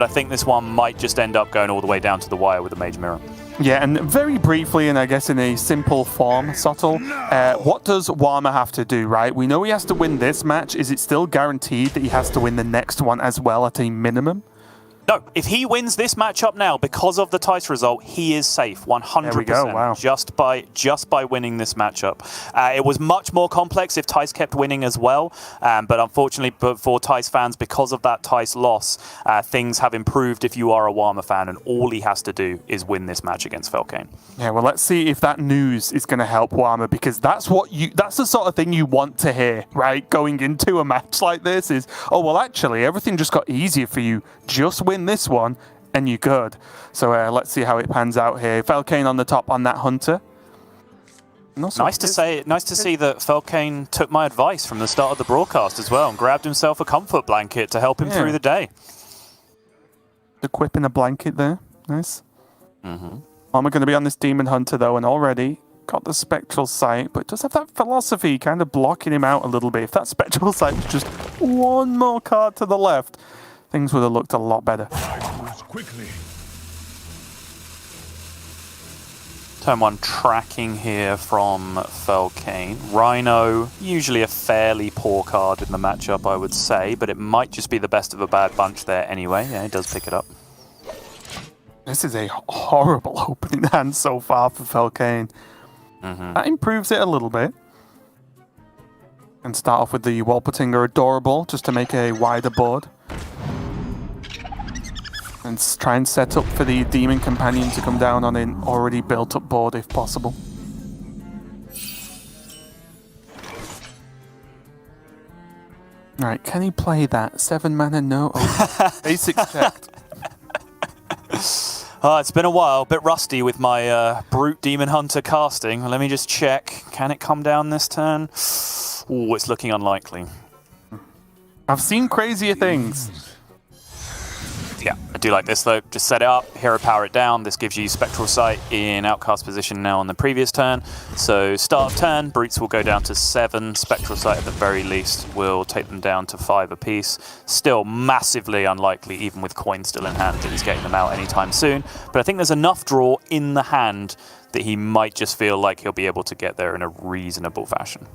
I think this one might just end up going all the way down to the wire with a Mage Mirror. Yeah, and very briefly, and I guess in a simple form, Subtle, what does Warma have to do, right? We know he has to win this match. Is it still guaranteed that he has to win the next one as well at a minimum? No, if he wins this matchup now because of the Tice result, he is safe 100%. There we go, wow. Just by winning this matchup. It was much more complex if Tice kept winning as well, but unfortunately for Tice fans, because of that Tice loss, things have improved if you are a Warma fan, and all he has to do is win this match against Felkeine. Yeah, well, let's see if that news is going to help Warma, because that's the sort of thing you want to hear, right? Going into a match like this is, oh, well, actually, everything just got easier for you. Just win this one and you're good. So let's see how it pans out here. Felkeine on the top on that Hunter. Nice to see that Felkeine took my advice from the start of the broadcast as well and grabbed himself a comfort blanket to help him through the day. Equipping a blanket there. Nice. I'm going to be on this Demon Hunter though, and already got the Spectral Sight, but it does have that Philosophy kind of blocking him out a little bit. If that Spectral Sight was just one more card to the left, things would have looked a lot better. Turn 1 tracking here from Felkeine. Rhino, usually a fairly poor card in the matchup, I would say, but it might just be the best of a bad bunch there anyway. Yeah, he does pick it up. This is a horrible opening hand so far for Felkeine. That improves it a little bit. And start off with the Wolpertinger Adorable, just to make a wider board. And try and set up for the Demon Companion to come down on an already built up board if possible. Alright, can he play that? 7 mana, no. Oh, basics checked. It's been a while, a bit rusty with my Brute Demon Hunter casting. Let me just check. Can it come down this turn? Ooh, it's looking unlikely. I've seen crazier things. Yeah, I do like this though. Just set it up, hero power it down. This gives you Spectral Sight in outcast position now on the previous turn. So start of turn, Brutes will go down to 7. Spectral Sight at the very least will take them down to 5 apiece. Still massively unlikely, even with coin still in hand, that he's getting them out anytime soon. But I think there's enough draw in the hand that he might just feel like he'll be able to get there in a reasonable fashion.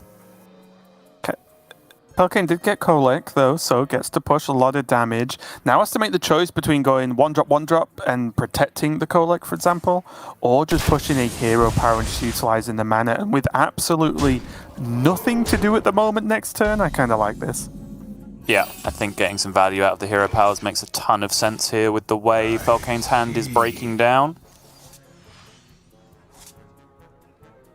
Felkeine did get Kolek though, so gets to push a lot of damage. Now has to make the choice between going 1-drop and protecting the Kolek, for example, or just pushing a hero power and just utilizing the mana. And with absolutely nothing to do at the moment next turn, I kind of like this. Yeah, I think getting some value out of the hero powers makes a ton of sense here with the way Felkeine's hand is breaking down.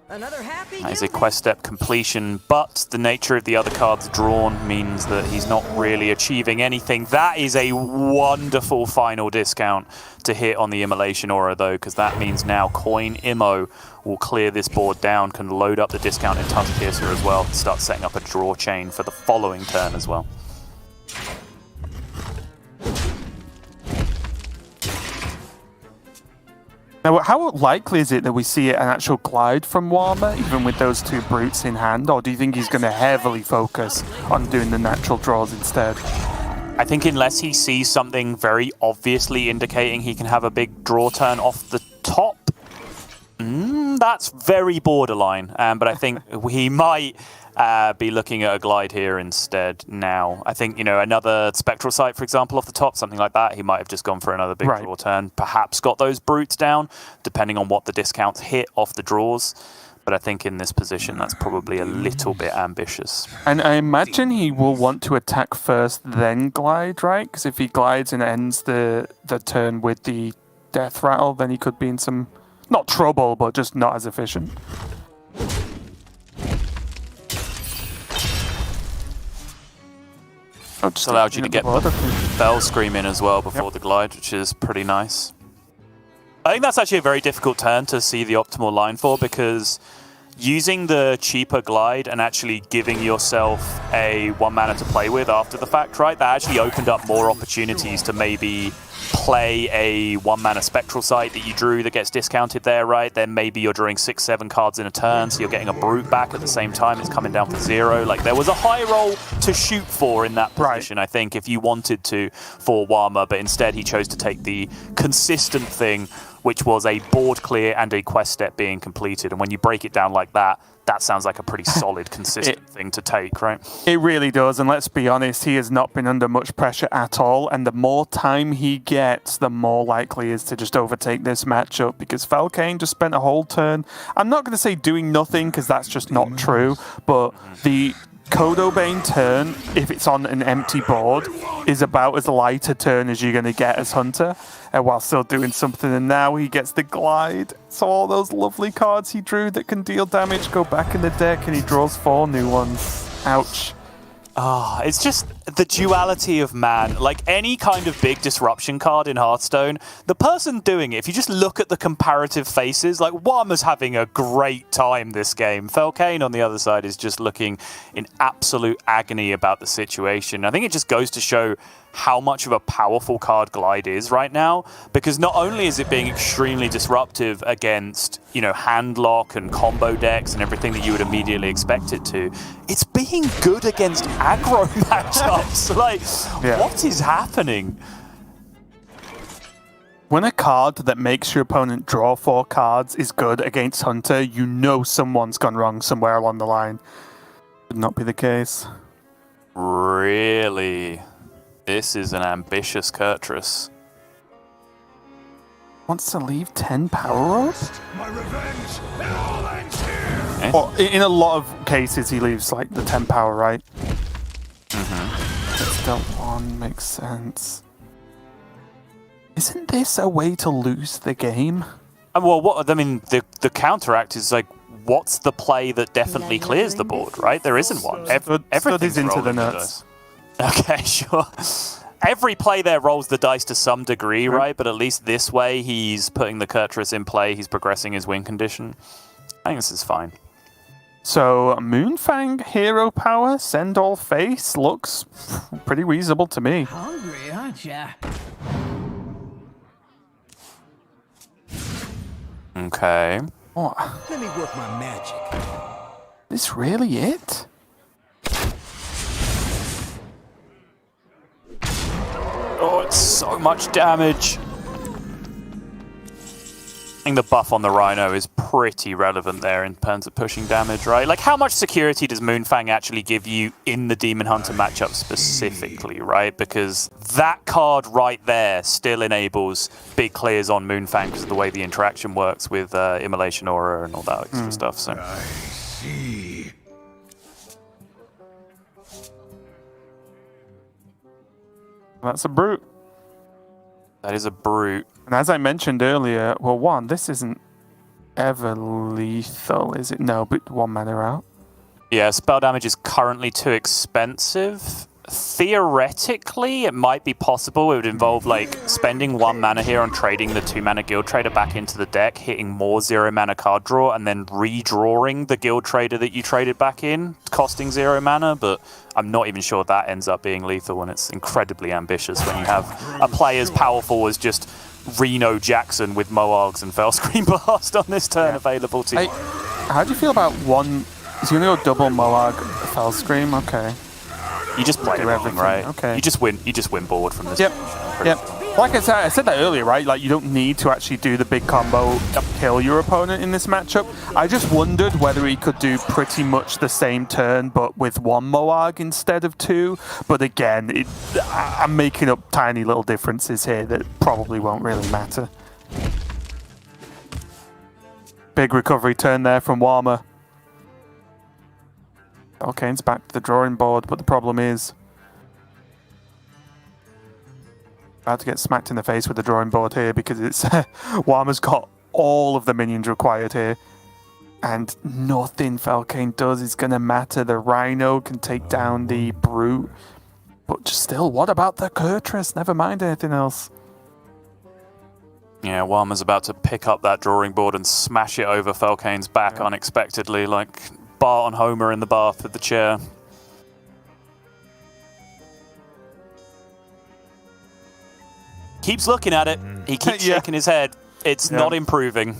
That is a quest step completion, but the nature of the other cards drawn means that he's not really achieving anything. That is a wonderful final discount to hit on the Immolation Aura though, because that means now Coin Immo will clear this board down, can load up the discount in Tusk Piercer as well, and start setting up a draw chain for the following turn as well. Now, how likely is it that we see an actual glide from Warma, even with those 2 Brutes in hand? Or do you think he's going to heavily focus on doing the natural draws instead? I think unless he sees something very obviously indicating he can have a big draw turn off the top, that's very borderline. But I think he might be looking at a glide here instead now. I think, you know, another Spectral Sight, for example, off the top, something like that, he might have just gone for another big draw turn, perhaps got those Brutes down, depending on what the discounts hit off the draws. But I think in this position, that's probably a little bit ambitious. And I imagine he will want to attack first, then glide, right? Because if he glides and ends the turn with the Death Rattle, then he could be in some, not trouble, but just not as efficient. Just allowed you to get the Bell Scream in as well before the glide, which is pretty nice. I think that's actually a very difficult turn to see the optimal line for, because using the cheaper glide and actually giving yourself a 1 mana to play with after the fact, right, that actually opened up more opportunities to maybe play a 1-mana Spectral Sight that you drew that gets discounted there, right? Then maybe you're drawing 6-7 cards in a turn, so you're getting a Brute back at the same time. It's coming down for 0. Like, there was a high roll to shoot for in that position, I think, if you wanted to, for Warma, but instead he chose to take the consistent thing, which was a board clear and a quest step being completed. And when you break it down like that, that sounds like a pretty solid, consistent thing to take, right? It really does, and let's be honest, he has not been under much pressure at all, and the more time he gets, the more likely he is to just overtake this matchup, because Felkeine just spent a whole turn, I'm not going to say doing nothing, because that's just not true, but the Kodobane turn, if it's on an empty board, is about as light a turn as you're going to get as Hunter, while still doing something. And now he gets the glide. So all those lovely cards he drew that can deal damage go back in the deck, and he draws 4 new ones. Ouch. Ah, it's just the duality of man. Like any kind of big disruption card in Hearthstone, the person doing it, if you just look at the comparative faces, like Warma's having a great time this game. Felkeine on the other side is just looking in absolute agony about the situation. I think it just goes to show how much of a powerful card Glide is right now, because not only is it being extremely disruptive against, you know, handlock and combo decks and everything that you would immediately expect it to, it's being good against aggro matchups. Like, what is happening? When a card that makes your opponent draw 4 cards is good against Hunter, you know someone's gone wrong somewhere along the line. Would not be the case. Really? This is an ambitious Kurtrus. Wants to leave 10 power rolls? My revenge, it all ends here. Eh? Well, in a lot of cases, he leaves like the 10 power, right? But still 1 makes sense. Isn't this a way to lose the game? Well, what I mean, the counteract is like, what's the play that definitely clears the board, right? There isn't one. Everything's into rolling the nuts. Okay, sure. Every play there rolls the dice to some degree, right? But at least this way, he's putting the Kurtrus in play. He's progressing his win condition. I think this is fine. So, Moonfang hero power, send all face, looks pretty reasonable to me. Hungry, aren't ya? Okay. What? Let me work my magic. This really it? Oh, it's so much damage. I think the buff on the Rhino is pretty relevant there in terms of pushing damage, right? Like, how much security does Moonfang actually give you in the Demon Hunter matchup specifically, right? Because that card right there still enables big clears on Moonfang because of the way the interaction works with Immolation Aura and all that extra stuff. So. I see. That's a brute. That is a brute. And as I mentioned earlier, well, one, this isn't ever lethal, is it? No, but 1 mana out. Yeah, spell damage is currently too expensive. Theoretically, it might be possible. It would involve, like, spending 1 mana here on trading the 2 mana Guild Trader back into the deck, hitting more 0 mana card draw, and then redrawing the Guild Trader that you traded back in, costing 0 mana, but I'm not even sure that ends up being lethal, and it's incredibly ambitious when you have a play as powerful as just Reno Jackson with Moargs and Fellscream Blast on this turn available to you. How do you feel about one? Is he going to go double Moarg Fellscream? Okay. You just play everything, right? Okay. You just win board from this. Yep. Like I said that earlier, right? Like, you don't need to actually do the big combo to kill your opponent in this matchup. I just wondered whether he could do pretty much the same turn, but with 1 Moarg instead of 2. But again, I'm making up tiny little differences here that probably won't really matter. Big recovery turn there from Warma. Felkeine's back to the drawing board, but the problem is about to get smacked in the face with the drawing board here, because it's Warma's got all of the minions required here, and nothing Felkeine does is going to matter. The Rhino can take down the Brute, but just still, what about the Kurtrus? Never mind anything else. Yeah, Warma's about to pick up that drawing board and smash it over Felkeine's back unexpectedly, like Bart and Homer in the bath with the chair. Keeps looking at it. He keeps shaking his head. It's not improving.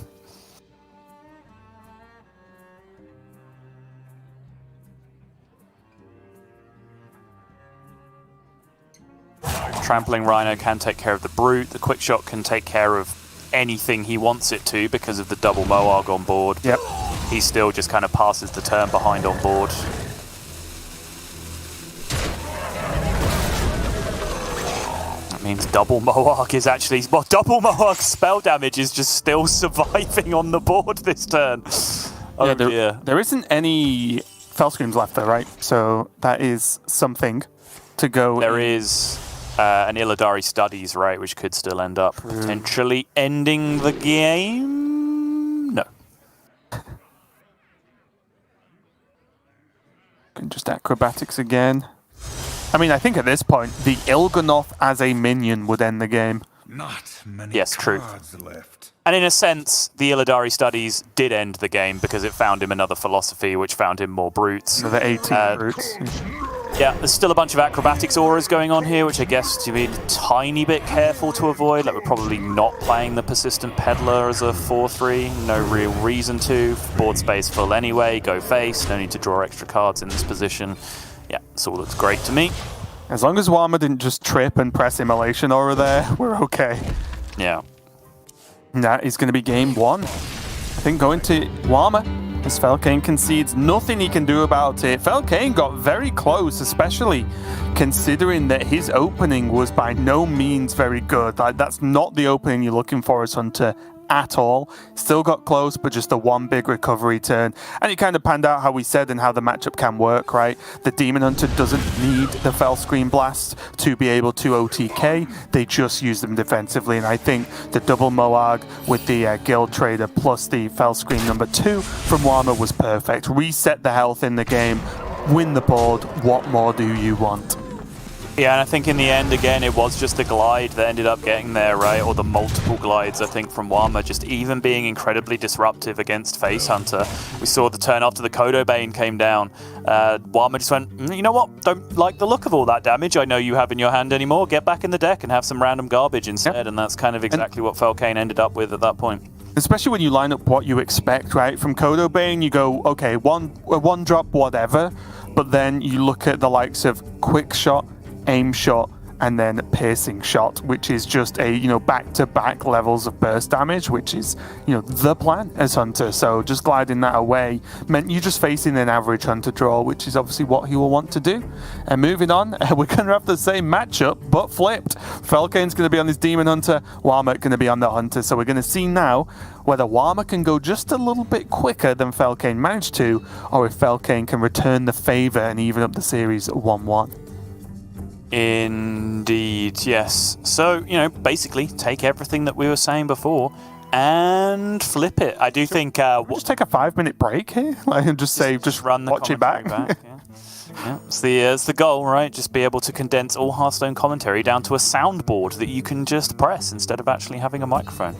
Trampling Rhino can take care of the Brute. The Quick Shot can take care of anything he wants it to because of the double Moarg on board. Yep. He still just kind of passes the turn behind on board. That means double Moarg is actually... Well, double Moarg spell damage is just still surviving on the board this turn. Oh dear. There isn't any Felscreams left though, right? So that is something to go... There is... an Illidari Studies, right, which could still end up potentially ending the game. No. Just acrobatics again. I mean, I think at this point, the Il'gynoth as a minion would end the game. Not many cards left. And in a sense, the Illidari Studies did end the game because it found him another philosophy, which found him more brutes. Another 18 brutes. Yeah, there's still a bunch of acrobatics auras going on here, which I guess to be a tiny bit careful to avoid. Like, we're probably not playing the Persistent Peddler as a 4-3. No real reason to. Board space full anyway. Go face. No need to draw extra cards in this position. Yeah, this all looks great to me. As long as Warma didn't just trip and press Immolation Aura there, we're okay. Yeah. That is going to be game one. I think going to Warma. As Felkeine concedes, nothing he can do about it. Felkeine got very close, especially considering that his opening was by no means very good. Like, that's not the opening you're looking for as Hunter at all. Still got close, but just a one big recovery turn. And it kind of panned out how we said and how the matchup can work, right? The Demon Hunter doesn't need the Felscream Blast to be able to OTK. They just use them defensively. And I think the double Moarg with the Guild Trader plus the Felscream number 2 from Warma was perfect. Reset the health in the game. Win the board. What more do you want? Yeah, and I think in the end, again, it was just the glide that ended up getting there, right? Or the multiple glides, I think, from Warma, just even being incredibly disruptive against Face Hunter. We saw the turn after the Kodo Bane came down. Warma just went, you know what? Don't like the look of all that damage I know you have in your hand anymore. Get back in the deck and have some random garbage instead. Yep. And that's kind of exactly what Felkeine ended up with at that point. Especially when you line up what you expect, right? From Kodo Bane, you go, okay, one drop, whatever. But then you look at the likes of Quick Shot, Aim Shot, and then Piercing Shot, which is just a, back-to-back levels of burst damage, which is, the plan as Hunter. So just gliding that away meant you're just facing an average Hunter draw, which is obviously what he will want to do. And moving on, we're going to have the same matchup, but flipped. Felkeine's going to be on his Demon Hunter, Warma going to be on the Hunter. So we're going to see now whether Warma can go just a little bit quicker than Felkeine managed to, or if Felkeine can return the favor and even up the series 1-1. Indeed, yes. So, basically take everything that we were saying before and flip it. I do think... we'll just take a 5-minute break here and just run the watch it back. Yeah. It's the goal, right? Just be able to condense all Hearthstone commentary down to a soundboard that you can just press instead of actually having a microphone.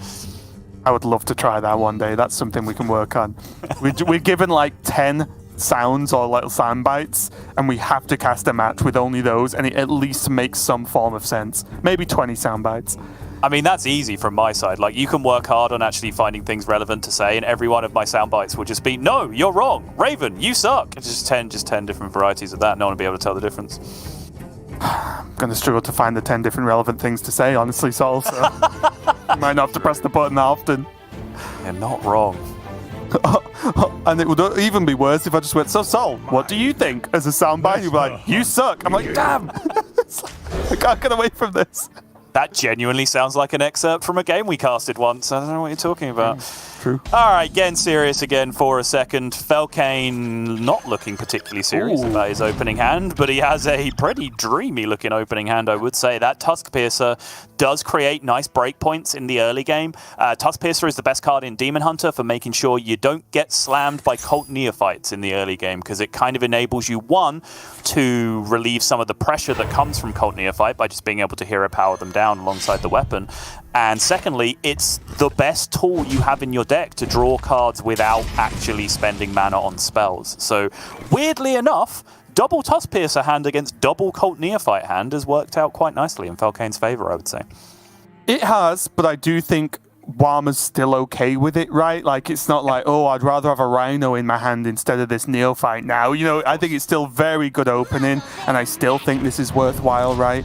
I would love to try that one day. That's something we can work on. We're given like 10 sounds or little sound bites, and we have to cast a match with only those, and it at least makes some form of sense. Maybe 20 sound bites. I mean, that's easy from my side. Like, you can work hard on actually finding things relevant to say, and every one of my sound bites will just be, no, you're wrong, Raven, you suck. It's just 10 different varieties of that. No one will be able to tell the difference. I'm going to struggle to find the 10 different relevant things to say, honestly, Sol, so you might not have to press the button that often. You're not wrong. And it would even be worse if I just went, so Sol, what do you think? As a soundbite, you'd be like, you suck. I'm like, damn. I can't get away from this. That genuinely sounds like an excerpt from a game we casted once. I don't know what you're talking about. True. All right, getting serious again for a second. Felkeine not looking particularly serious about his opening hand, but he has a pretty dreamy looking opening hand, I would say. That Tusk Piercer does create nice breakpoints in the early game. Tusk Piercer is the best card in Demon Hunter for making sure you don't get slammed by Cult Neophytes in the early game, because it kind of enables you, one, to relieve some of the pressure that comes from Cult Neophyte by just being able to hero power them down alongside the weapon. And secondly, it's the best tool you have in your deck to draw cards without actually spending mana on spells. So, weirdly enough, double Tusk Piercer hand against double Cult Neophyte hand has worked out quite nicely in Felkeine's favor, I would say. It has, but I do think Warma's still okay with it, right? Like, it's not like, oh, I'd rather have a Rhino in my hand instead of this Neophyte now. You know, I think it's still very good opening, and I still think this is worthwhile, right?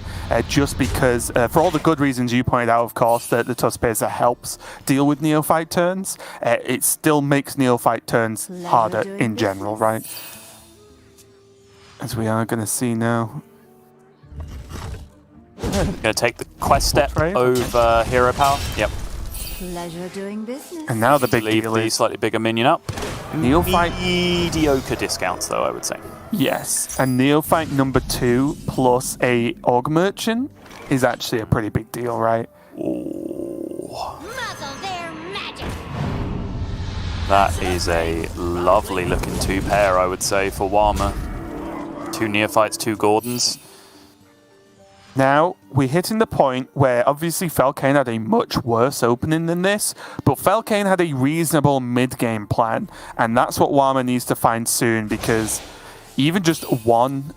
Just because, for all the good reasons you pointed out, of course, that the Tuskpacer helps deal with Neophyte turns, it still makes Neophyte turns harder in general, right? As we are going to see now. Going to take the quest step over hero power. Yep. Pleasure doing business. And now the big Leave deal the is slightly bigger minion up. Neophyte. Mediocre discounts, though, I would say. Yes, and Neophyte number 2 plus a Org Merchant is actually a pretty big deal, right? Ooh. Muzzle their magic. That is a lovely looking 2 pair, I would say, for Warma. 2 Neophytes, 2 Gordons. Now, we're hitting the point where obviously Felkeine had a much worse opening than this, but Felkeine had a reasonable mid-game plan, and that's what Warma needs to find soon, because even just one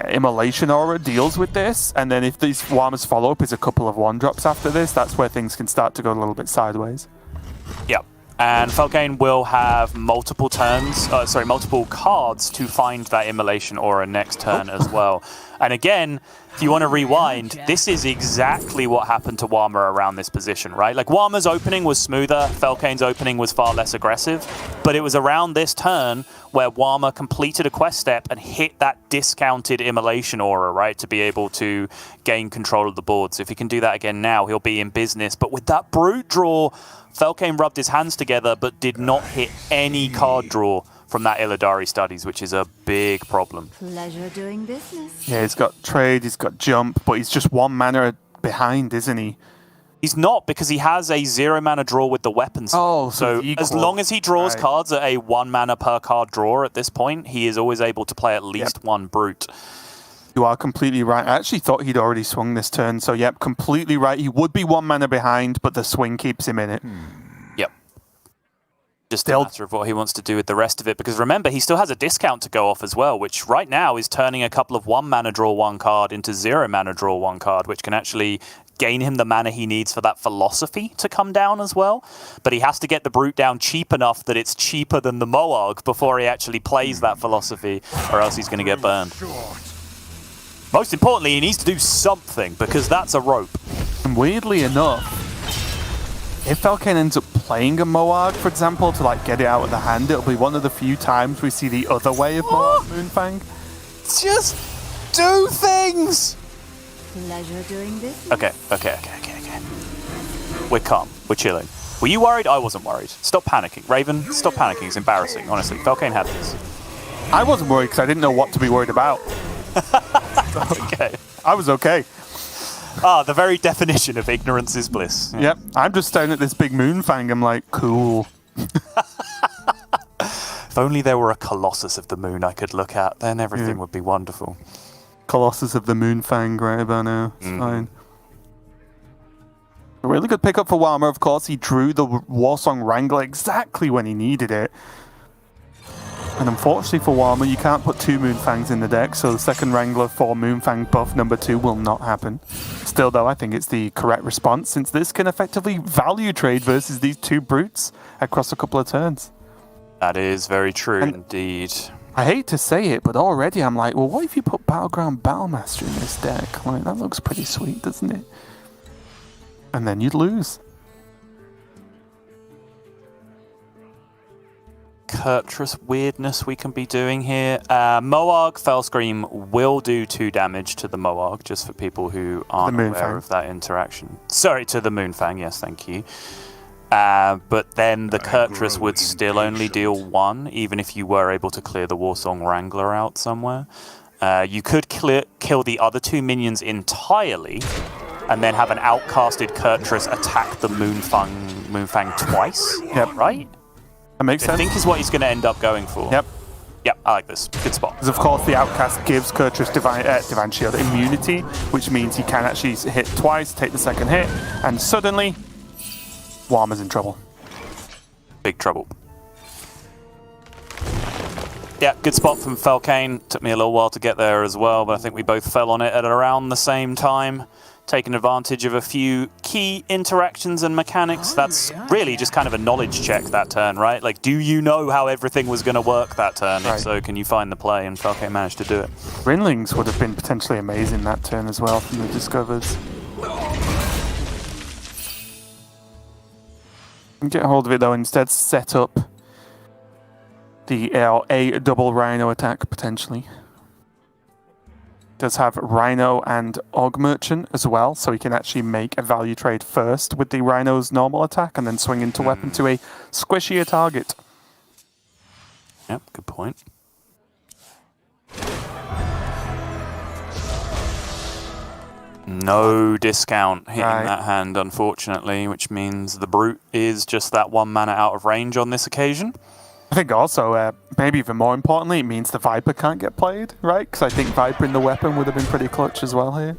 Immolation Aura deals with this, and then if these Warma's follow-up is a couple of 1-drops after this, that's where things can start to go a little bit sideways. Yep. And Felkeine will have multiple cards to find that Immolation Aura next turn as well. And again, if you want to rewind, this is exactly what happened to Warma around this position, right? Like, Warma's opening was smoother, Felkaine's opening was far less aggressive, but it was around this turn where Warma completed a quest step and hit that discounted Immolation Aura, right, to be able to gain control of the board. So if he can do that again now, he'll be in business. But with that Brute draw, Felkeine rubbed his hands together but did not hit any card draw from that Illidari Studies, which is a big problem. Pleasure doing business. Yeah, he's got trade, he's got jump, but he's just 1 mana behind, isn't he? He's not, because he has a 0 mana draw with the weapons. Oh, so as long as he draws cards at a 1 mana per card draw at this point, he is always able to play at least 1 Brute. You are completely right. I actually thought he'd already swung this turn, so yep, completely right. He would be 1 mana behind, but the swing keeps him in it. Yep. Just a matter of what he wants to do with the rest of it, because remember, he still has a discount to go off as well, which right now is turning a couple of 1 mana draw 1 card into 0 mana draw 1 card, which can actually gain him the mana he needs for that Philosophy to come down as well. But he has to get the Brute down cheap enough that it's cheaper than the Moarg before he actually plays that Philosophy, or else he's going to get burned. Most importantly, he needs to do something, because that's a rope. And weirdly enough, if Felkeine ends up playing a Moarg, for example, to like get it out of the hand, it'll be one of the few times we see the other way of Moarg Moonfang. Just do things! Pleasure doing business. Okay. We're calm. We're chilling. Were you worried? I wasn't worried. Stop panicking. Raven, stop panicking. It's embarrassing, honestly. Felkeine had this. I wasn't worried because I didn't know what to be worried about. Okay. I was okay. Ah, the very definition of ignorance is bliss. Yep. I'm just staring at this big Moonfang. I'm like, cool. If only there were a Colossus of the Moon I could look at, then everything would be wonderful. Colossus of the Moonfang right about now. It's fine. A really good pickup for Warma, of course. He drew the Warsong Wrangler exactly when he needed it. And unfortunately for Warma, you can't put 2 Moonfangs in the deck, so the second Wrangler for Moonfang buff number 2 will not happen. Still, though, I think it's the correct response, since this can effectively value trade versus these 2 Brutes across a couple of turns. That is very true indeed. I hate to say it, but already I'm like, well, what if you put Battleground Battlemaster in this deck? Like, that looks pretty sweet, doesn't it? And then you'd lose. Kurtrus weirdness we can be doing here. Moarg Fellscream will do 2 damage to the Moarg, just for people who aren't aware of that interaction. Sorry, to the Moonfang, yes, thank you. But then the Kurtrus would still only deal 1, even if you were able to clear the Warsong Wrangler out somewhere. You could kill the other 2 minions entirely, and then have an outcasted Kurtrus attack the Moonfang twice. Yep. Right? That makes sense. I think is what he's going to end up going for. Yep. Yep, I like this. Good spot. Because, of course, the Outcast gives Kurtrus Divine Shield immunity, which means he can actually hit twice, take the second hit, and suddenly, Warma's in trouble. Big trouble. Yeah, good spot from Felkeine. Took me a little while to get there as well, but I think we both fell on it at around the same time. taking advantage of a few key interactions and mechanics. That's really just kind of a knowledge check that turn, right? Like, do you know how everything was going to work that turn? If so, can you find the play? And Felkeine managed to do it. Rinlings would have been potentially amazing that turn as well from the Discovers. Get a hold of it though, instead set up the a double Rhino attack potentially. Does have Rhino and Og Merchant as well, so he can actually make a value trade first with the Rhino's normal attack and then swing into weapon to a squishier target. Yep, good point. No discount hitting that hand, unfortunately, which means the Brute is just that 1 mana out of range on this occasion. I think also, maybe even more importantly, it means the Viper can't get played, right? Because I think Viper in the weapon would have been pretty clutch as well here.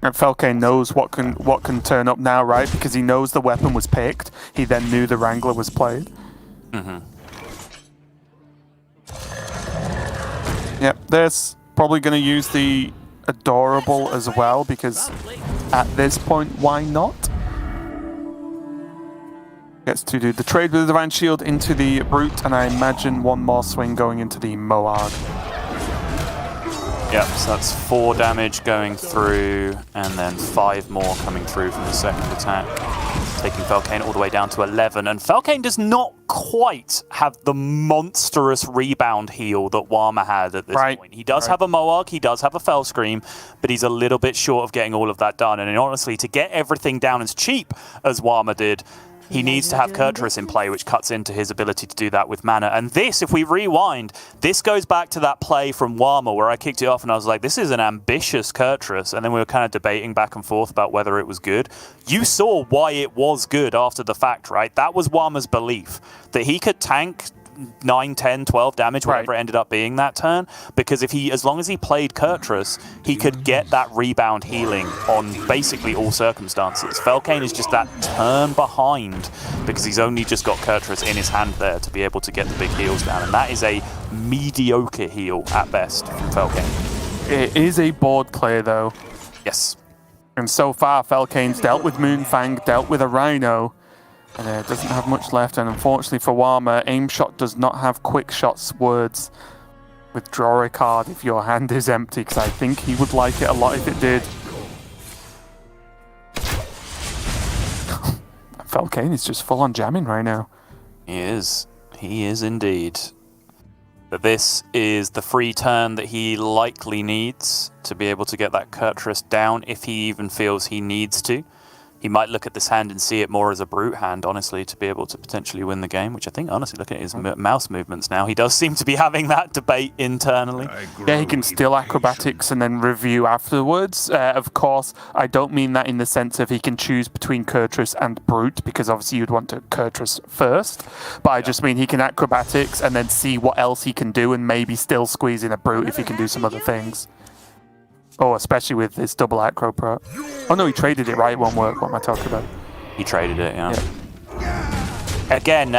And Felkeine knows what can turn up now, right? Because he knows the weapon was picked. He then knew the Wrangler was played. Yep, there's probably going to use the Adorable as well, because at this point, why not? Gets to do the trade with the Divine Shield into the Brute, and I imagine one more swing going into the Moarg. Yep, so that's 4 damage going through, and then 5 more coming through from the second attack, taking Felkeine all the way down to 11. And Felkeine does not quite have the monstrous rebound heal that Warma had at this point. He does have a Moarg, he does have a Fell Scream, but he's a little bit short of getting all of that done. And honestly, to get everything down as cheap as Warma did, he needs to have Kurtrus in play, which cuts into his ability to do that with mana. And this, if we rewind, this goes back to that play from Warma where I kicked it off and I was like, this is an ambitious Kurtrus. And then we were kind of debating back and forth about whether it was good. You saw why it was good after the fact, right? That was Warma's belief, that he could tank 9, 10, 12 damage, whatever it ended up being that turn, because if he, as long as he played Kurtrus, he could get that rebound healing on basically all circumstances. Felkeine is just that turn behind because he's only just got Kurtrus in his hand there to be able to get the big heals down, and that is a mediocre heal at best from Felkeine. It is a board clear though. Yes. And so far, Felkeine's dealt with Moonfang, dealt with a Rhino, and doesn't have much left. And unfortunately for Warma, Aim Shot does not have Quick Shot's words. Withdraw a card if your hand is empty, because I think he would like it a lot if it did. Felkeine is just full on jamming right now. He is. He is indeed. But this is the free turn that he likely needs to be able to get that Kurtrus down, if he even feels he needs to. He might look at this hand and see it more as a Brute hand, honestly, to be able to potentially win the game, which I think, honestly, looking at his mouse movements now, he does seem to be having that debate internally. Yeah, he can steal Acrobatics and then review afterwards. Of course, I don't mean that in the sense of he can choose between Kurtrus and Brute, because obviously you'd want to Kurtrus first, but I just mean he can Acrobatics and then see what else he can do and maybe still squeeze in a Brute if he can do some other things. Oh, especially with his double acro pro. Oh no, he traded it, right? It won't work. What am I talking about? He traded it, yeah. Again,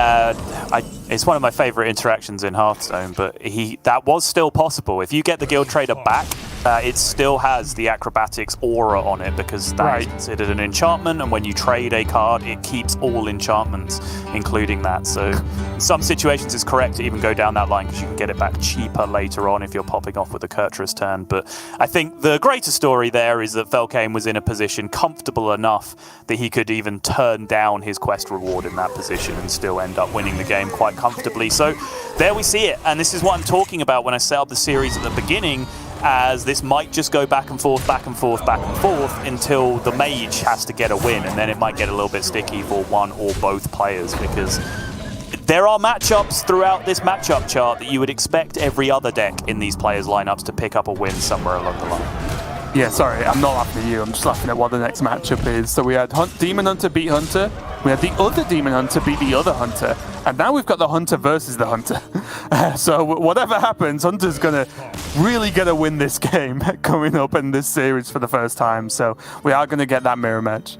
it's one of my favorite interactions in Hearthstone, but that was still possible. If you get the Guild Trader back, it still has the Acrobatics aura on it, because that's considered an enchantment, and when you trade a card, it keeps all enchantments, including that. So in some situations it's correct to even go down that line, because you can get it back cheaper later on if you're popping off with a Kurtrus turn. But I think the greater story there is that Felkeine was in a position comfortable enough that he could even turn down his quest reward in that position and still end up winning the game quite comfortably. So there we see it, and this is what I'm talking about when I set up the series at the beginning, as this might just go back and forth, back and forth, back and forth until the mage has to get a win, and then it might get a little bit sticky for one or both players, because there are matchups throughout this matchup chart that you would expect every other deck in these players' lineups to pick up a win somewhere along the line. Yeah, sorry, I'm not laughing at you, I'm just laughing at what the next matchup is. So we had Demon Hunter beat Hunter, we had the other Demon Hunter beat the other Hunter, and now we've got the Hunter versus the Hunter. So whatever happens, Hunter's going to really get to win this game coming up in this series for the first time, so we are going to get that mirror match.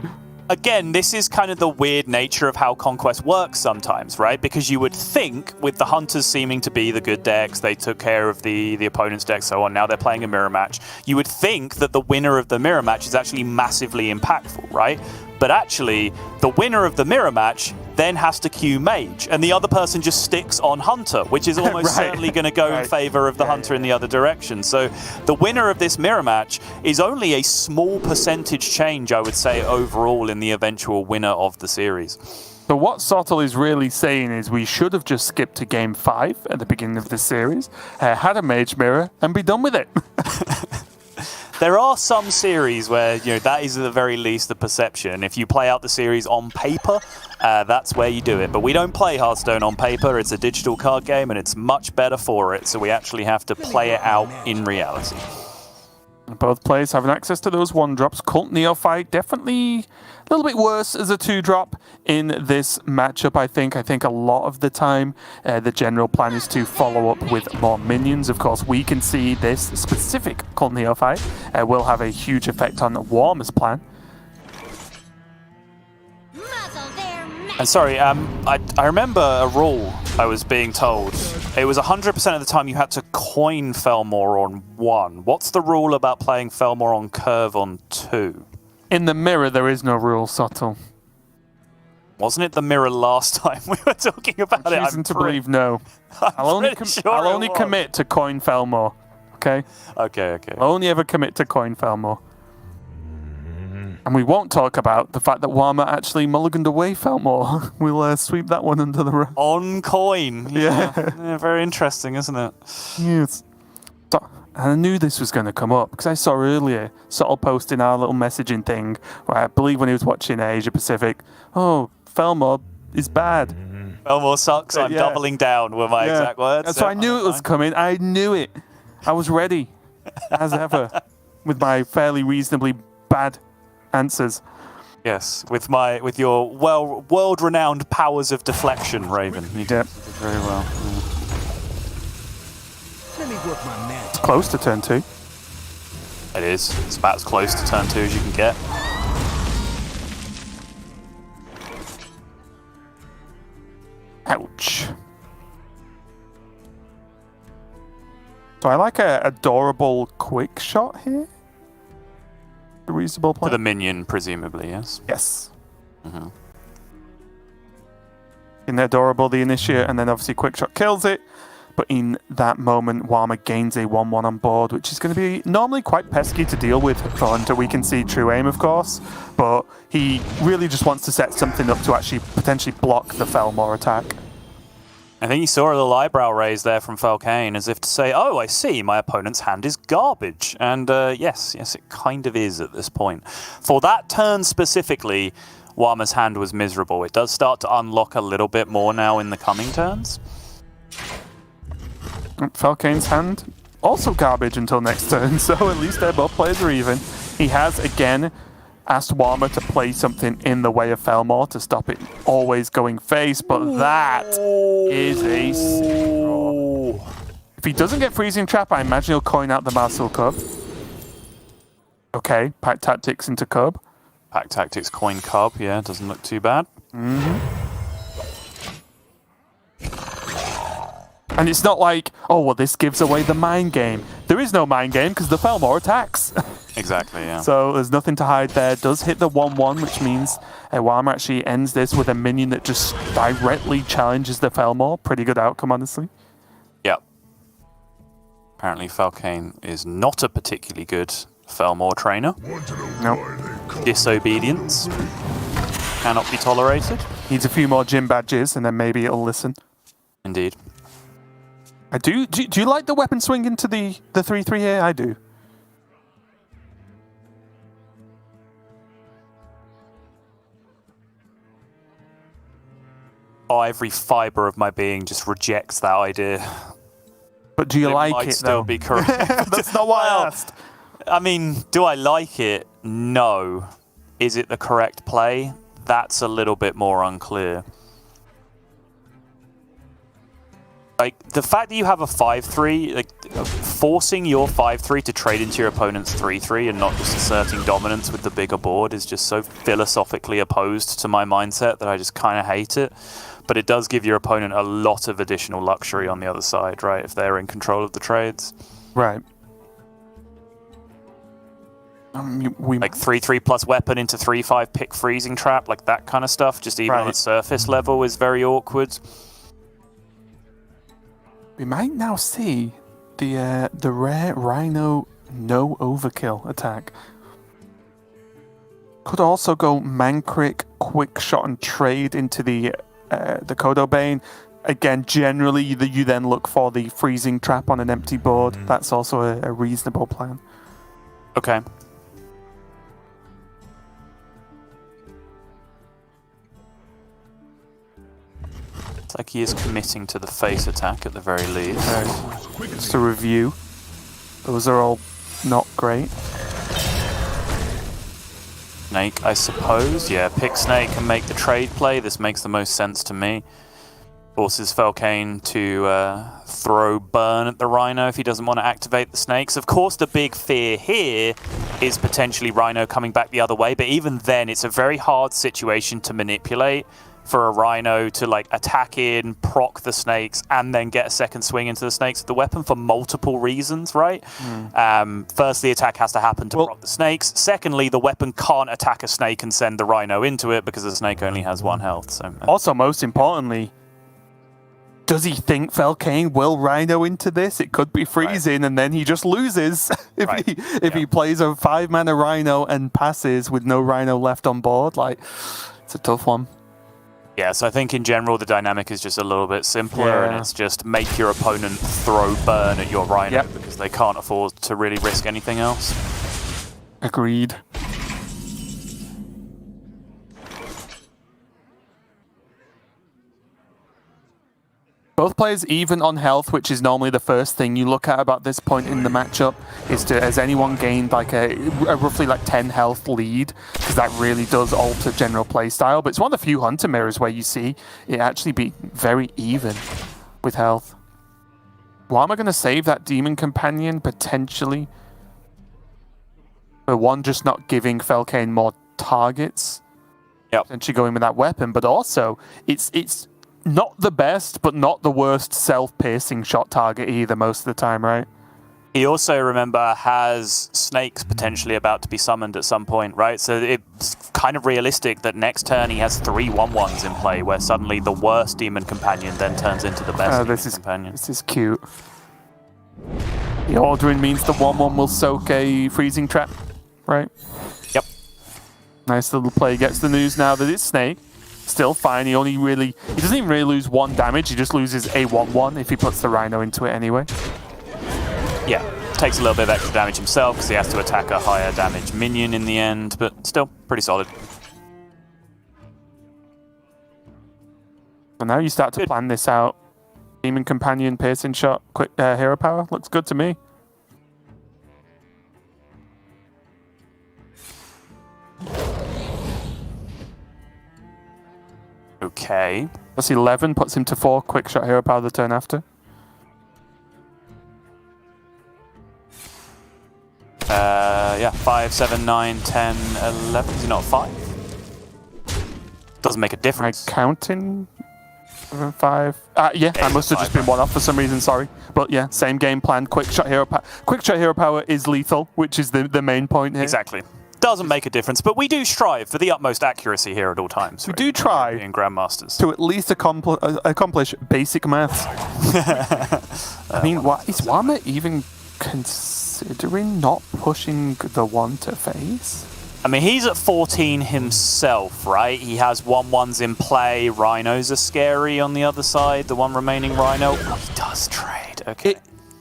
again, this is kind of the weird nature of how Conquest works sometimes, right? Because you would think, with the Hunters seeming to be the good decks, they took care of the opponent's deck, so on, now they're playing a mirror match, you would think that the winner of the mirror match is actually massively impactful, right? But actually, the winner of the mirror match then has to queue Mage, and the other person just sticks on Hunter, which is almost certainly going to go in favor of the Hunter in the other direction. So the winner of this mirror match is only a small percentage change, I would say, overall in the eventual winner of the series. So what Sottle is really saying is we should have just skipped to Game 5 at the beginning of this series, had a Mage Mirror, and be done with it. There are some series where, you know, that is at the very least the perception. If you play out the series on paper, that's where you do it. But we don't play Hearthstone on paper. It's a digital card game, and it's much better for it. So we actually have to play it out in reality. Both players having access to those 1-drops. Cult Neophyte definitely a little bit worse as a 2-drop in this matchup, I think. I think a lot of the time the general plan is to follow up with more minions. Of course, we can see this specific Cult Neophyte will have a huge effect on Warma's plan. And sorry, I remember a rule I was being told. It was 100% of the time you had to coin Felmore on 1. What's the rule about playing Felmore on curve on 2? In the mirror, there is no rule, Sottle. Wasn't it the mirror last time we were talking about it? I'm choosing to believe no. I'll only commit to coin Felmore, okay? Okay. I'll only ever commit to coin Felmore. And we won't talk about the fact that Warma actually mulliganed away Felmore. We'll sweep that one under the rug. On coin. Yeah. Very interesting, isn't it? Yes. So, I knew this was going to come up because I saw earlier Sottle posting our little messaging thing where I believe when he was watching Asia Pacific, oh, Felmore is bad. Felmore sucks. I'm doubling down were my exact words. And so I knew it was coming. I knew it. I was ready, as ever, with my fairly reasonably bad answers. Yes, with your world-renowned powers of deflection, Raven. You did very well. Let me work my magic. It's close to turn 2. It is. It's about as close to turn 2 as you can get. Ouch. So I like a adorable quick shot here. A reasonable plan. For the minion, presumably, yes. Yes. In adorable, the initiate, and then obviously quick shot kills it. But in that moment, Warma gains a 1-1 on board, which is going to be normally quite pesky to deal with for Hunter. We can see true aim, of course, but he really just wants to set something up to actually potentially block the Felmore attack. I think you saw a little eyebrow raise there from Felkeine, as if to say, oh, I see, my opponent's hand is garbage. And yes, it kind of is at this point. For that turn specifically, Warma's hand was miserable. It does start to unlock a little bit more now in the coming turns. Felkeine's hand, also garbage until next turn, so at least both players are even. He has, again, asked Warma to play something in the way of Felmore to stop it always going face, but that is a sick draw. If he doesn't get Freezing Trap, I imagine he'll coin out the Marcel Cub. Okay, Pack Tactics into Cub. Pack Tactics coin Cub, yeah, doesn't look too bad. And it's not like, oh, well, this gives away the mind game. There is no mind game because the Felmore attacks. Exactly, yeah. So there's nothing to hide there. Does hit the 1-1, which means Warma actually ends this with a minion that just directly challenges the Felmore. Pretty good outcome, honestly. Yep. Apparently Felkeine is not a particularly good Felmore trainer. Nope. Disobedience cannot be tolerated. Needs a few more gym badges, and then maybe it'll listen. Indeed. I do. Do you like the weapon swing into the 3-3 here? I do. Oh, every fibre of my being just rejects that idea. But do you like might it, still though? be correct. That's not what I asked. I mean, do I like it? No. Is it the correct play? That's a little bit more unclear. Like, the fact that you have a 5-3, like, forcing your 5-3 to trade into your opponent's 3-3 and not just asserting dominance with the bigger board is just so philosophically opposed to my mindset that I just kind of hate it. But it does give your opponent a lot of additional luxury on the other side, right, if they're in control of the trades. Right. Like 3-3 plus weapon into 3-5 pick freezing trap, like that kind of stuff, just even on a surface level is very awkward. We might now see the rare Rhino no overkill attack. Could also go Mankrik, quick shot and trade into the Kodo Bane. Again, generally you then look for the freezing trap on an empty board. That's also a reasonable plan. Okay. It's like he is committing to the face attack at the very least. Just a review. Those are all not great. Snake, I suppose. Yeah, pick Snake and make the trade play. This makes the most sense to me. Forces Felkeine to throw burn at the Rhino if he doesn't want to activate the snakes. Of course, the big fear here is potentially Rhino coming back the other way, but even then, it's a very hard situation to manipulate for a Rhino to like attack in, proc the snakes, and then get a second swing into the snakes with the weapon for multiple reasons, right? First, the attack has to happen to proc the snakes. Secondly, the weapon can't attack a snake and send the Rhino into it because the snake only has 1 health. So also, most importantly, does he think Felkeine will Rhino into this? It could be freezing, and then he just loses if he plays a 5-mana Rhino and passes with no Rhino left on board. Like, it's a tough one. Yeah, so I think in general the dynamic is just a little bit simpler, and it's just make your opponent throw burn at your Rhino because they can't afford to really risk anything else. Agreed. Both players even on health, which is normally the first thing you look at about this point in the matchup, is has anyone gained like a roughly like 10 health lead, because that really does alter general play style. But it's one of the few Hunter mirrors where you see it actually be very even with health. Warma going to save that Demon Companion potentially for one, just not giving Felkeine more targets. Yep. Potentially going with that weapon, but also it's not the best, but not the worst self-piercing shot target either most of the time, right? He also, remember, has snakes potentially about to be summoned at some point, right? So it's kind of realistic that next turn he has 3 1/1s in play, where suddenly the worst Demon Companion then turns into the best Demon Companion. This is cute. The ordering means the 1/1 will soak a freezing trap, right? Yep. Nice little play. Gets the news now that it's Snake. Still fine. He doesn't even really lose 1 damage. He just loses a 1/1 if he puts the Rhino into it anyway. Yeah, takes a little bit of extra damage himself because he has to attack a higher damage minion in the end, but still pretty solid. So now you start to plan this out. Demon Companion, piercing shot, quick hero power. Looks good to me. Okay. Plus 11 puts him to 4. Quick shot hero power the turn after. Yeah, 5, 7, 9, 10, 11. Is he not 5? Doesn't make a difference. Am I counting? 5. Yeah, I must have just been 1 off for some reason, sorry. But yeah, same game plan. Quick shot hero power is lethal, which is the main point here. Exactly. Doesn't make a difference, but we do strive for the utmost accuracy here at all times. We do try in Grandmasters to at least accomplish basic maths. I mean, is Warma even considering not pushing the 1 to face? I mean, he's at 14 himself, right? He has 1/1s in play. Rhinos are scary on the other side. The 1 remaining Rhino. Oh, he does trade. Okay.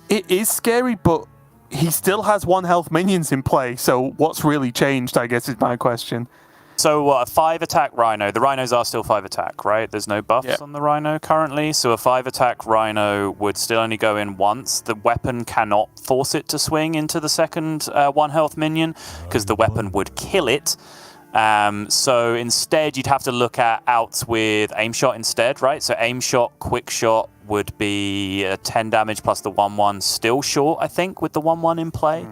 It is scary, but he still has 1 health minions in play, so what's really changed, I guess, is my question. So what, a 5 attack Rhino? The Rhinos are still 5 attack, right? There's no buffs on the Rhino currently, so a 5 attack Rhino would still only go in once. The weapon cannot force it to swing into the second 1 health minion, because the weapon would kill it. So instead, you'd have to look at outs with aim shot instead, right? So aim shot, quick shot, would be 10 damage plus the 1/1. Still short, I think, with the 1/1 in play.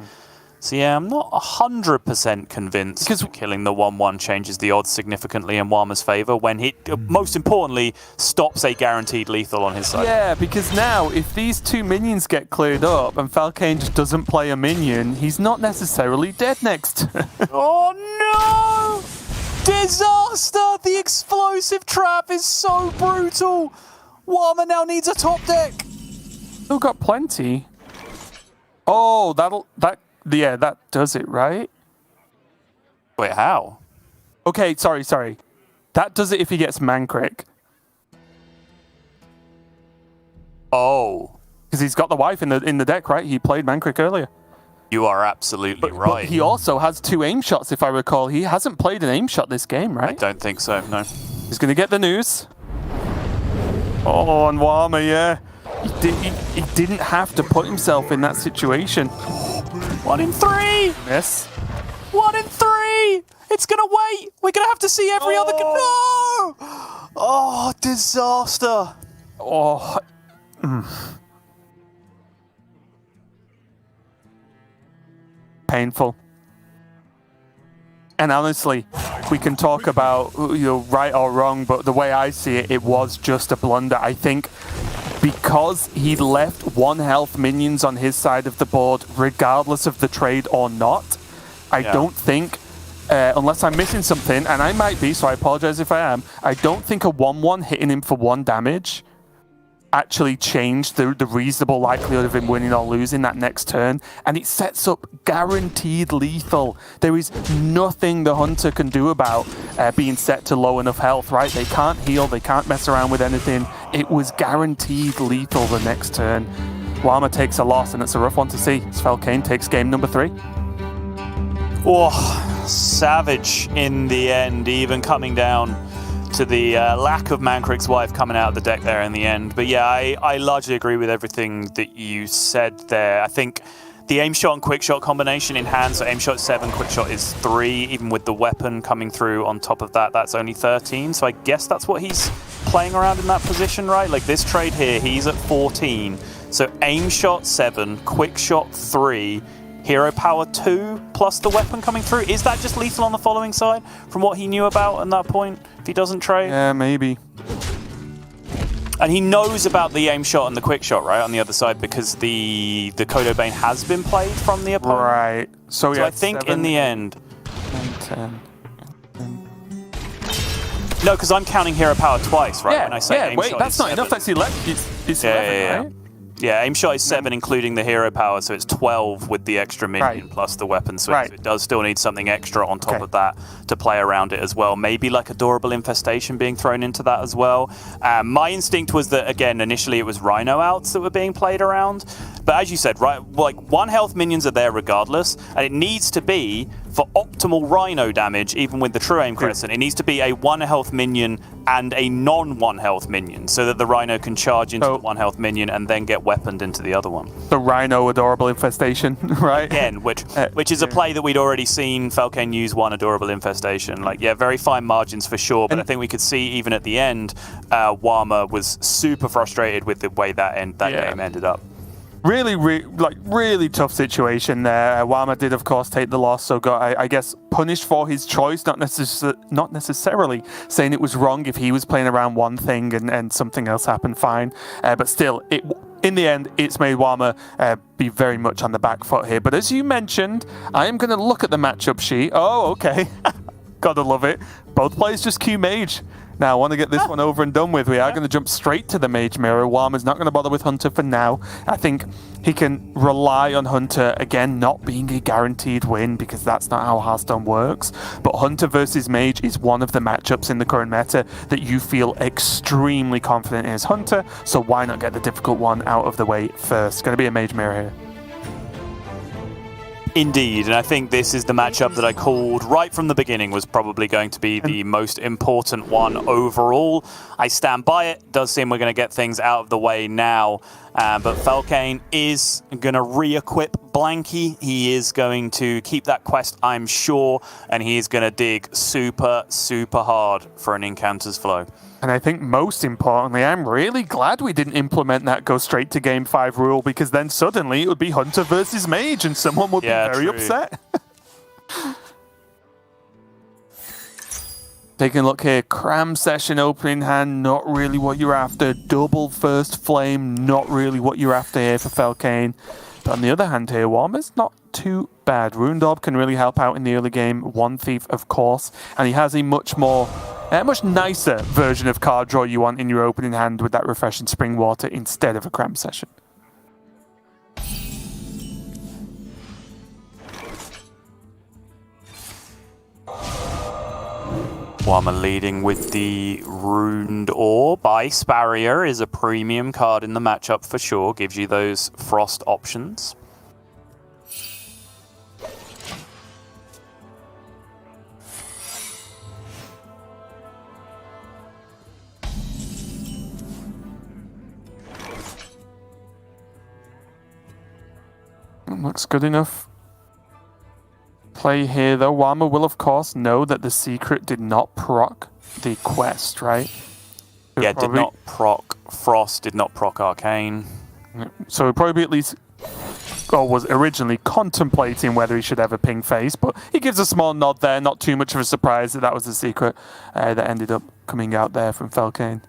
So yeah, I'm not 100% convinced because killing the 1/1 changes the odds significantly in Warma's favor when he, most importantly, stops a guaranteed lethal on his side. Yeah, because now if these 2 minions get cleared up and Felkeine just doesn't play a minion, he's not necessarily dead next. Oh no! Disaster! The explosive trap is so brutal! Warma now needs a top deck! Still got plenty. Oh, that does it, right? Wait, how? Okay, sorry. That does it if he gets Mankrik. Oh. Because he's got the wife in the deck, right? He played Mankrik earlier. You are absolutely right. But he also has 2 aim shots, if I recall. He hasn't played an aim shot this game, right? I don't think so, no. He's going to get the news. Oh, and Warma, yeah. He didn't have to put himself in that situation. 1 in 3! Yes. 1 in 3! It's gonna wait! We're gonna have to see every other... No! Oh, disaster! Oh. Painful. And honestly, we can talk about right or wrong, but the way I see it, it was just a blunder. I think because he left 1 health minions on his side of the board, regardless of the trade or not, I don't think, unless I'm missing something, and I might be, so I apologize if I am, I don't think a 1/1 hitting him for 1 damage actually changed the reasonable likelihood of him winning or losing that next turn, and it sets up guaranteed lethal. There is nothing the Hunter can do about being set to low enough health, right? They can't heal, they can't mess around with anything. It was guaranteed lethal the next turn. Warma takes a loss, and it's a rough one to see. Felkeine takes game number 3. Oh, savage in the end, even coming down to the lack of Mankrik's wife coming out of the deck there in the end. But yeah, I largely agree with everything that you said there. I think the aim shot and quick shot combination in hand, so aim shot 7, quick shot is 3, even with the weapon coming through on top of that, that's only 13. So I guess that's what he's playing around in that position, right? Like this trade here, he's at 14. So aim shot 7, quick shot 3, hero power 2 plus the weapon coming through. Is that just lethal on the following side from what he knew about at that point if he doesn't trade? Yeah, maybe. And he knows about the aim shot and the quick shot, right, on the other side, because the Kodo Bane has been played from the opponent. Right. So I think 7, in the end... 10. No, because I'm counting hero power twice, right? Yeah, when I say aim shot that's not 7. enough. That's 11. It's 11, right? Yeah, aim shot is 7, including the hero power, so it's 12 with the extra minion plus the weapon switch. Right. So it does still need something extra on top of that to play around it as well. Maybe like Adorable Infestation being thrown into that as well. My instinct was that, again, initially it was Rhino outs that were being played around. But as you said, right, like 1 health minions are there regardless, and it needs to be for optimal Rhino damage, even with the True Aim Crescent. It needs to be a 1 health minion and a non-1 health minion, so that the Rhino can charge into the 1 health minion and then get weaponed into the other one. The Rhino Adorable Infestation, right? Again, which is a play that we'd already seen Felkeine use 1 Adorable Infestation. Like, yeah, very fine margins for sure, but I think we could see even at the end, Warma was super frustrated with the way that game ended up. Really tough situation there. Warma did, of course, take the loss, so got, I guess, punished for his choice, not necessarily saying it was wrong if he was playing around one thing and something else happened, fine. But still, in the end, it's made Warma be very much on the back foot here. But as you mentioned, I am going to look at the matchup sheet. Oh, okay. Gotta love it. Both players just Q Mage. Now, I want to get this one over and done with. We are going to jump straight to the Mage Mirror. Warma's not going to bother with Hunter for now. I think he can rely on Hunter, again, not being a guaranteed win, because that's not how Hearthstone works. But Hunter versus Mage is one of the matchups in the current meta that you feel extremely confident in as Hunter, so why not get the difficult one out of the way first? Going to be a Mage Mirror here. Indeed, and I think this is the matchup that I called right from the beginning was probably going to be the most important one overall. I stand by it. Does seem we're going to get things out of the way now, but Felkeine is going to re-equip Blanky. He is going to keep that quest, I'm sure, and he is going to dig super, super hard for an Incanter's Flow. And I think most importantly, I'm really glad we didn't implement that go straight to game 5 rule, because then suddenly it would be Hunter versus Mage and someone would be very true. upset. Taking a look here, Cram Session opening hand, not really what you're after. Double First Flame, not really what you're after here for Felkeine. But on the other hand here, Warma's not too bad. Rune Orb can really help out in the early game. One Thief, of course. And he has a much nicer version of card draw you want in your opening hand with that Refreshing Spring Water instead of a Cram Session. Warma leading with the Runed Orb. Ice Barrier is a premium card in the matchup for sure. Gives you those frost options. Looks good enough. Play here though. Warma will of course know that the secret did not proc the quest, right? Yeah, did not proc Frost, did not proc Arcane. So he'll probably at least, or was originally contemplating whether he should ever ping face, but he gives a small nod there. Not too much of a surprise that that was the secret that ended up coming out there from Felkeine.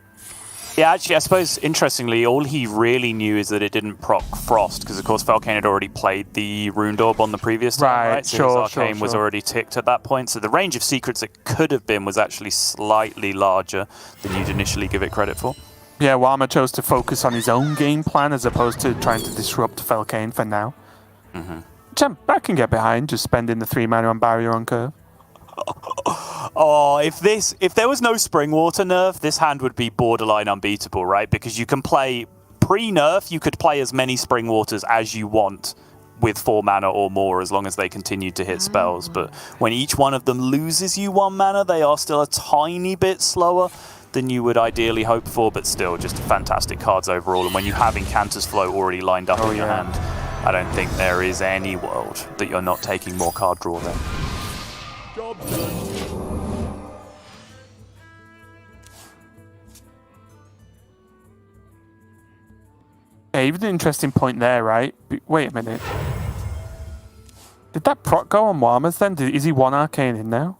Yeah, actually, I suppose, interestingly, all he really knew is that it didn't proc Frost, because, of course, Felkeine had already played the Runed Orb on the previous time, right? So his Arcane was already ticked at that point. So the range of secrets it could have been was actually slightly larger than you'd initially give it credit for. Yeah, Warma chose to focus on his own game plan as opposed to trying to disrupt Felkeine for now. Which I can get behind, just spending the 3 mana on Barrier on curve. Oh, if there was no Spring Water nerf, this hand would be borderline unbeatable, right? Because you can play pre-nerf, you could play as many Spring Waters as you want with 4 mana or more, as long as they continue to hit spells. But when each one of them loses you 1 mana, they are still a tiny bit slower than you would ideally hope for, but still just fantastic cards overall. And when you have Incanter's Flow already lined up in your hand, I don't think there is any world that you're not taking more card draw there. Job done. Yeah, even an interesting point there, right? Wait a minute. Did that proc go on Warma's then? Is he 1 Arcane in now?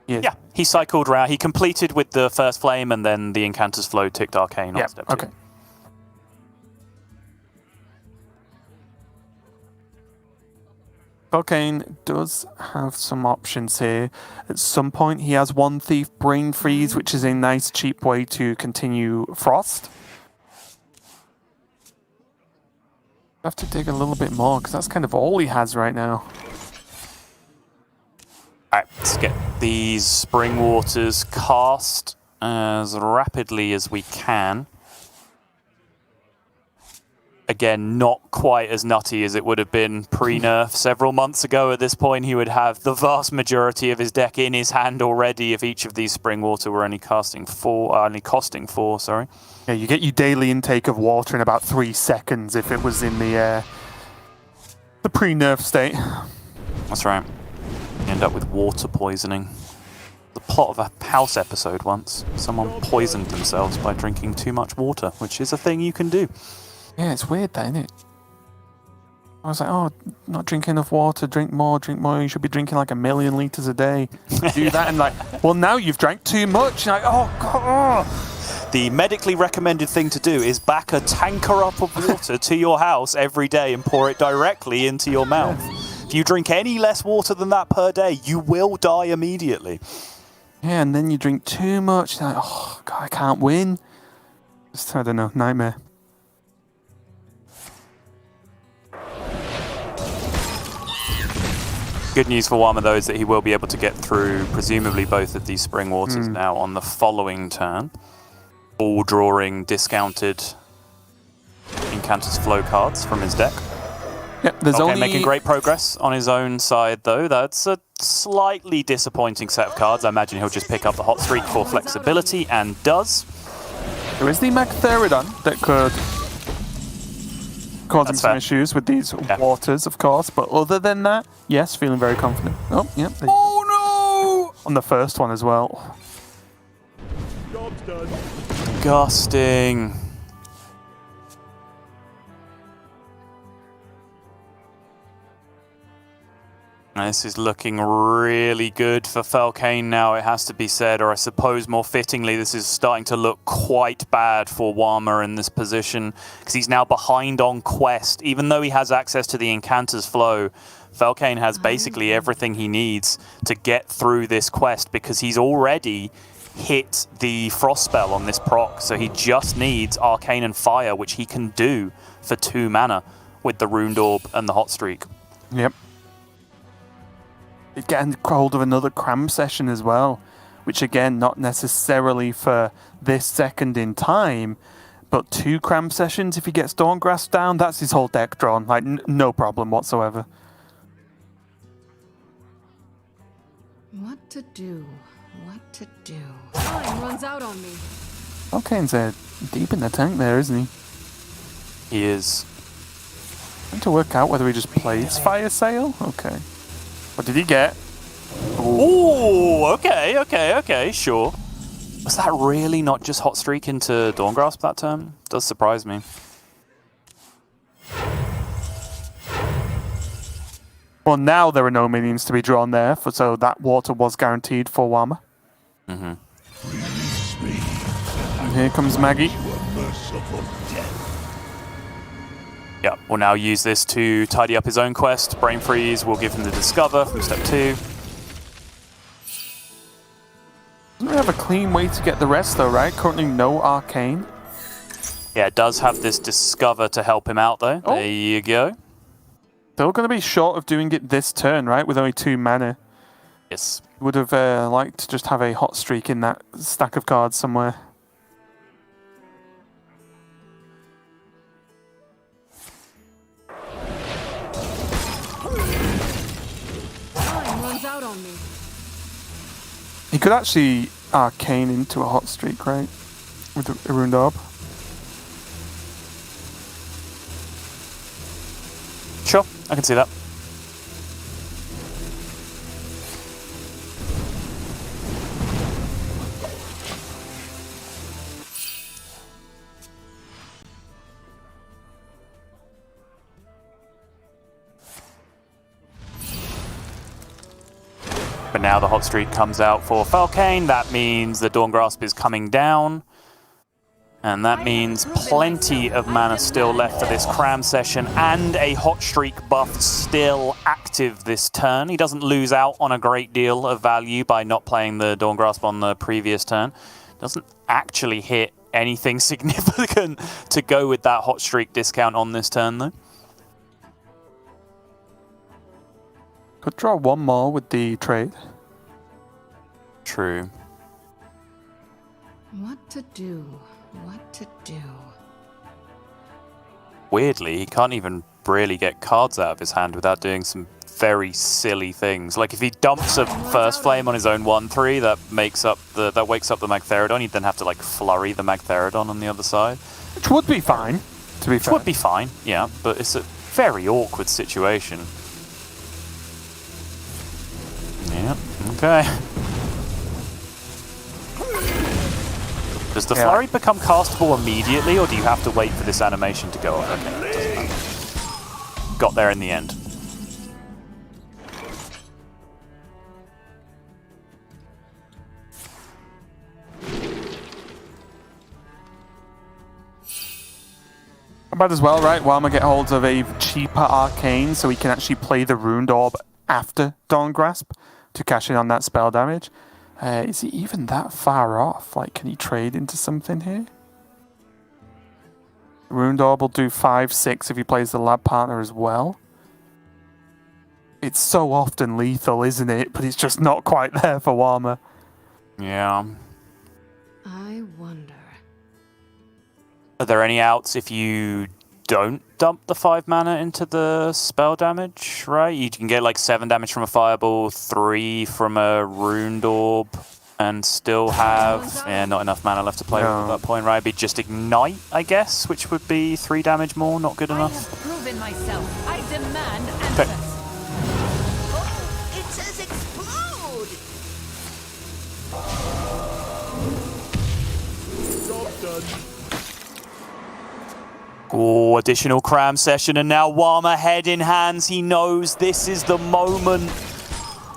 Yeah, he cycled around. He completed with the first flame, and then the Incanter's Flow ticked Arcane on step 2. Okay. Felkeine does have some options here. At some point, he has One Thief Brain Freeze, which is a nice, cheap way to continue Frost. I have to dig a little bit more, because that's kind of all he has right now. Alright, let's get these Spring Waters cast as rapidly as we can. Again, not quite as nutty as it would have been pre-nerf several months ago. At this point, he would have the vast majority of his deck in his hand already if each of these Spring Water were only costing 4, sorry. Yeah, you get your daily intake of water in about 3 seconds if it was in the pre-nerf state. That's right. You end up with water poisoning. The plot of a House episode once. Someone poisoned themselves by drinking too much water, which is a thing you can do. Yeah, it's weird that, isn't it? I was like, oh, not drinking enough water, drink more, you should be drinking like 1 million litres a day. Do that and like, well, now you've drank too much. You're like, oh, God. Oh. The medically recommended thing to do is back a tanker up of water to your house every day and pour it directly into your mouth. If you drink any less water than that per day, you will die immediately. Yeah, and then you drink too much. You're like, oh, God, I can't win. Just, I don't know, nightmare. Good news for Warma, though, is that he will be able to get through presumably both of these Spring Waters now on the following turn. All drawing discounted Incanter's Flow cards from his deck. Yep, there's only making great progress on his own side, though. That's a slightly disappointing set of cards. I imagine he'll just pick up the Hot Streak for flexibility, and does. There is the Magtheridon that could causing That's some fair. issues with these waters, of course. But other than that, yes, feeling very confident. Oh, yep. Oh On the first one as well. Job's done. no! Disgusting. This is looking really good for Felkeine now, it has to be said, or I suppose more fittingly, this is starting to look quite bad for Warma in this position, because he's now behind on quest. Even though he has access to the Incanter's Flow, Felkeine has basically everything he needs to get through this quest, because he's already hit the Frost spell on this proc, so he just needs Arcane and Fire, which he can do for 2 mana with the Runed Orb and the Hot Streak. Yep. Getting hold of another cram session as well, which again, not necessarily for this second in time, but 2 cram sessions if he gets Dawngrasp down, that's his whole deck drawn. Like, no problem whatsoever. What to do? What to do? Time runs out on me. Felkaine's deep in the tank there, isn't he? He is. Trying to work out whether he just plays Fire Sale? Okay. What did he get? Ooh, okay, sure. Was that really not just Hot Streak into Dawngrasp that turn? Does surprise me. Well, now there are no minions to be drawn there, so that water was guaranteed for Warma. Mm-hmm. And here comes Maggie. Yeah, we'll now use this to tidy up his own quest. Brain Freeze will give him the Discover from step 2. Doesn't really have a clean way to get the rest though, right? Currently no Arcane. Yeah, it does have this Discover to help him out though. Oh. There you go. Still going to be short of doing it this turn, right? With only 2 mana. Yes. Would have liked to just have a Hot Streak in that stack of cards somewhere. Time runs out on me. He could actually Arcane into a Hot Streak, right? With the Ruined Orb. Sure, I can see that. But now the Hot Streak comes out for Felkeine. That means the Dawngrasp is coming down. And that means plenty of mana still left for this cram session and a Hot Streak buff still active this turn. He doesn't lose out on a great deal of value by not playing the Dawngrasp on the previous turn. Doesn't actually hit anything significant to go with that Hot Streak discount on this turn though. Could draw 1 more with the trade. True. What to do? What to do? Weirdly, he can't even really get cards out of his hand without doing some very silly things. Like if he dumps a First Flame on his own 1/3, that wakes up the Magtheridon. He'd then have to like flurry the Magtheridon on the other side. Which would be fine, to be fair. Would be fine, yeah, but it's a very awkward situation. Yeah, okay. Does the flurry become castable immediately, or do you have to wait for this animation to go off? Okay, that doesn't matter. Got there in the end. Not bad as well, right? Warma get hold of a cheaper Arcane so he can actually play the Ruined Orb after Dawngrasp to cash in on that spell damage. Is he even that far off? Like, can he trade into something here? Ruined Orb will do 5/6 if he plays the Lab Partner as well. It's so often lethal, isn't it? But it's just not quite there for Warma. Yeah. I wonder. Are there any outs if you don't dump the 5 mana into the spell damage, right? You can get like 7 damage from a Fireball, 3 from a Ruined Orb. And still have, not enough mana left to play with at that point, right? Be just Ignite, I guess, which would be 3 damage more, not good I enough. have proven myself. I demand Okay. answers. Oh, it says explode! Job's done. Oh, additional cram session, and now Warma head in hands. He knows this is the moment.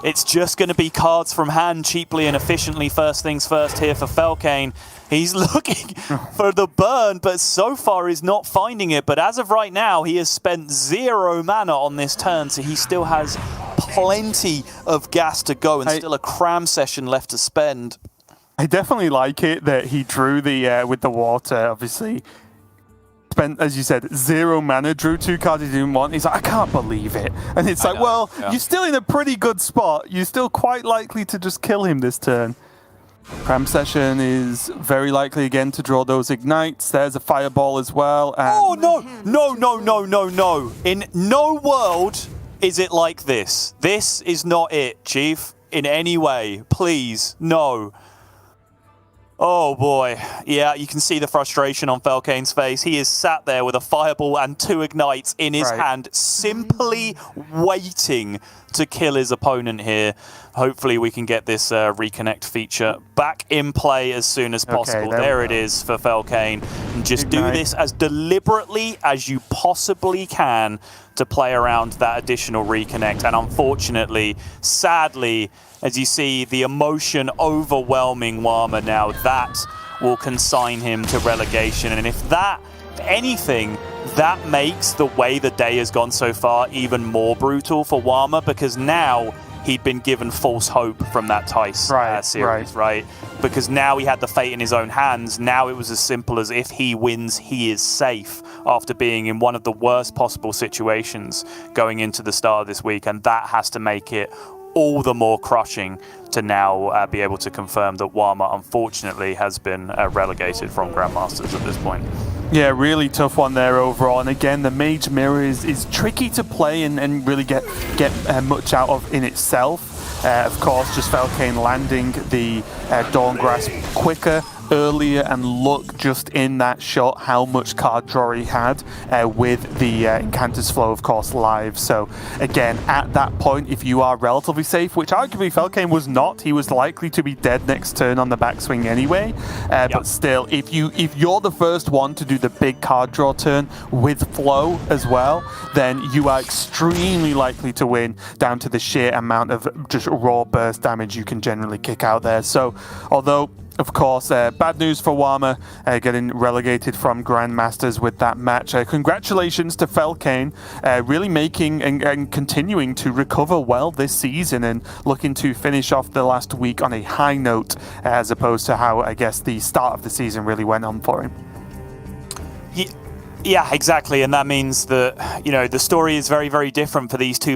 It's just going to be cards from hand cheaply and efficiently. First things first here for Felkeine. He's looking for the burn, but so far is not finding it. But as of right now, he has spent 0 mana on this turn, so he still has plenty of gas to go and still a cram session left to spend. I definitely like it that he drew the with the water, obviously. Spent, as you said, 0 mana, drew 2 cards he didn't want. He's like, I can't believe it. And it's like, well, you're still in a pretty good spot. You're still quite likely to just kill him this turn. Cram Session is very likely again to draw those Ignites. There's a Fireball as well. And Oh, no. In no world is it like this. This is not it, Chief, in any way. Please, no. Oh boy, yeah, you can see the frustration on Felkeine's face. He is sat there with a Fireball and 2 Ignites in his hand, simply waiting to kill his opponent here. Hopefully we can get this reconnect feature back in play as soon as possible. There it is for Felkeine. And just do this as deliberately as you possibly can to play around that additional reconnect. And unfortunately, sadly, as you see the emotion overwhelming Warma now, that will consign him to relegation. And if anything, that makes the way the day has gone so far even more brutal for Warma, because now he'd been given false hope from that Tice series, right? Because now he had the fate in his own hands. Now it was as simple as if he wins, he is safe after being in one of the worst possible situations going into the start of this week. And that has to make it all the more crushing to now be able to confirm that Warma, unfortunately, has been relegated from Grandmasters at this point. Yeah, really tough one there overall. And again, the Mage Mirror is tricky to play and really get much out of in itself. Of course, just Felkeine landing the Dawn Grasp quicker, earlier, and look just in that shot how much card draw he had with the Incanter's Flow, of course, live. So again, at that point, if you are relatively safe, which arguably Felkeine was not, he was likely to be dead next turn on the backswing anyway. But still, if you're the first one to do the big card draw turn with flow as well, then you are extremely likely to win down to the sheer amount of just raw burst damage you can generally kick out there. So although of course, bad news for Warma getting relegated from Grandmasters with that match. Congratulations to Felkeine, really making and continuing to recover well this season and looking to finish off the last week on a high note, as opposed to how, I guess, the start of the season really went on for him. Yeah, exactly, and that means that, the story is very, very different for these two